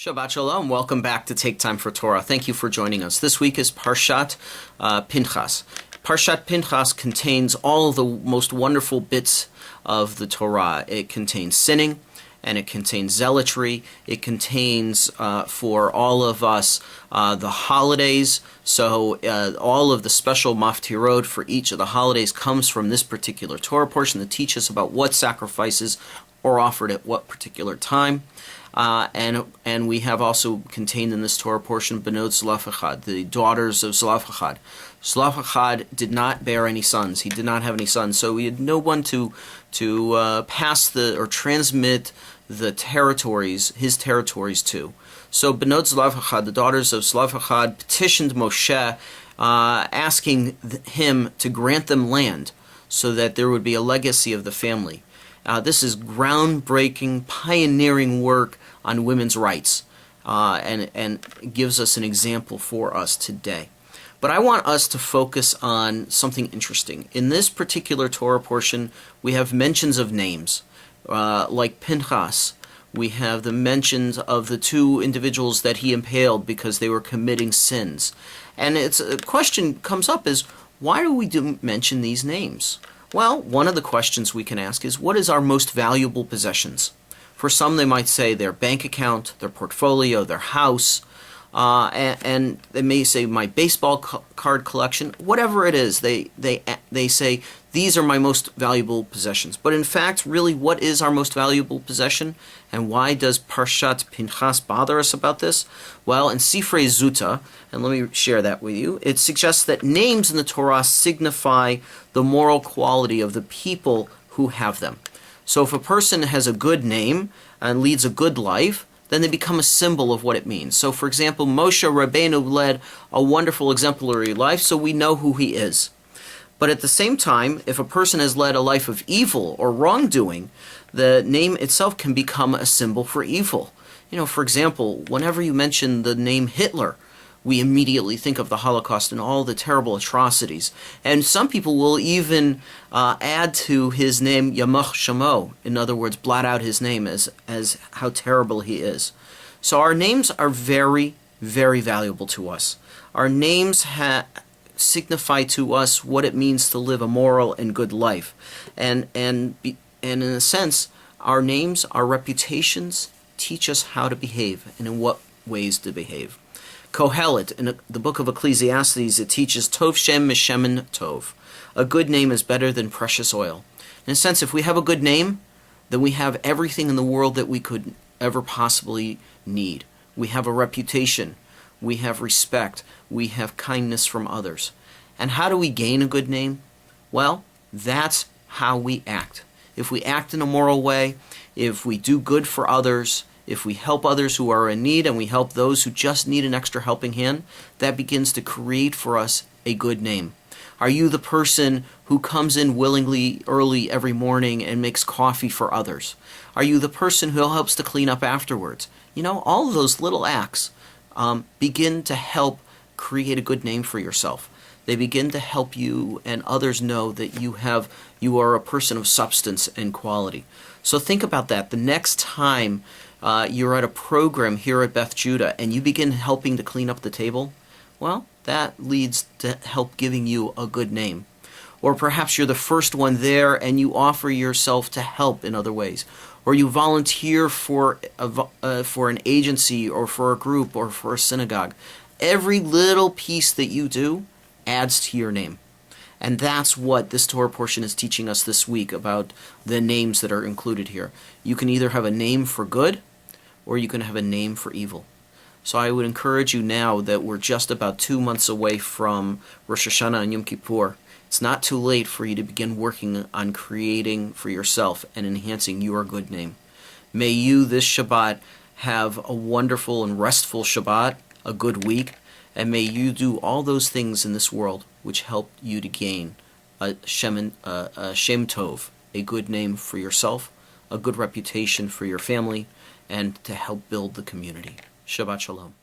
Shabbat Shalom. Welcome back to Take Time for Torah. Thank you for joining us. This week is Parshat Pinchas. Parshat Pinchas contains all of the most wonderful bits of the Torah. It contains sinning, and it contains zealotry. It contains, for all of us, the holidays. So all of the special maftirot for each of the holidays comes from this particular Torah portion that teaches about what sacrifices are offered at what particular time. And we have also contained in this Torah portion Benot Zlafachad, the daughters of Zlafachad. Zlafachad did not bear any sons. He did not have any sons, so he had no one to pass or transmit the territories, his territories to. So Benot Zlafachad, the daughters of Zlafachad, petitioned Moshe, asking him to grant them land so that there would be a legacy of the family. This is groundbreaking, pioneering work on women's rights, and gives us an example for us today. But I want us to focus on something interesting. In this particular Torah portion, we have mentions of names, like Pinchas. We have the mentions of the two individuals that he impaled because they were committing sins. And a question comes up is, why do we mention these names? Well, one of the questions we can ask is, what is our most valuable possessions? For some, they might say their bank account, their portfolio, their house, and they may say my baseball card collection. Whatever it is, they say, these are my most valuable possessions. But in fact, really, what is our most valuable possession? And why does Parshat Pinchas bother us about this? Well, in Sifrei Zuta, and let me share that with you, it suggests that names in the Torah signify the moral quality of the people who have them. So if a person has a good name and leads a good life, then they become a symbol of what it means. So for example, Moshe Rabbeinu led a wonderful exemplary life, so we know who he is. But at the same time, if a person has led a life of evil or wrongdoing, the name itself can become a symbol for evil. For example, whenever you mention the name Hitler, we immediately think of the Holocaust and all the terrible atrocities. And some people will even add to his name Yamach Shamo. In other words, blot out his name as how terrible he is. So our names are very, very valuable to us. Our names signify to us what it means to live a moral and good life. And in a sense, our names, our reputations, teach us how to behave and in what ways to behave. Kohelet, in the book of Ecclesiastes, it teaches Tov Shem Mishemen Tov. A good name is better than precious oil. In a sense, if we have a good name, then we have everything in the world that we could ever possibly need. We have a reputation. We have respect. We have kindness from others. And how do we gain a good name? Well, that's how we act. If we act in a moral way, if we do good for others, if we help others who are in need and we help those who just need an extra helping hand, that begins to create for us a good name. Are you the person who comes in willingly early every morning and makes coffee for others? Are you the person who helps to clean up afterwards? All of those little acts begin to help create a good name for yourself. They begin to help you and others know that you are a person of substance and quality. So think about that. The next time you're at a program here at Beth Judah and you begin helping to clean up the table, well, that leads to help giving you a good name. Or perhaps you're the first one there and you offer yourself to help in other ways. Or you volunteer for an agency or for a group or for a synagogue. Every little piece that you do adds to your name. And that's what this Torah portion is teaching us this week about the names that are included here. You can either have a name for good or you can have a name for evil. So I would encourage you now that we're just about 2 months away from Rosh Hashanah and Yom Kippur. It's not too late for you to begin working on creating for yourself and enhancing your good name. May you this Shabbat have a wonderful and restful Shabbat, a good week, and may you do all those things in this world which help you to gain a Shem Tov, a good name for yourself, a good reputation for your family, and to help build the community. Shabbat Shalom.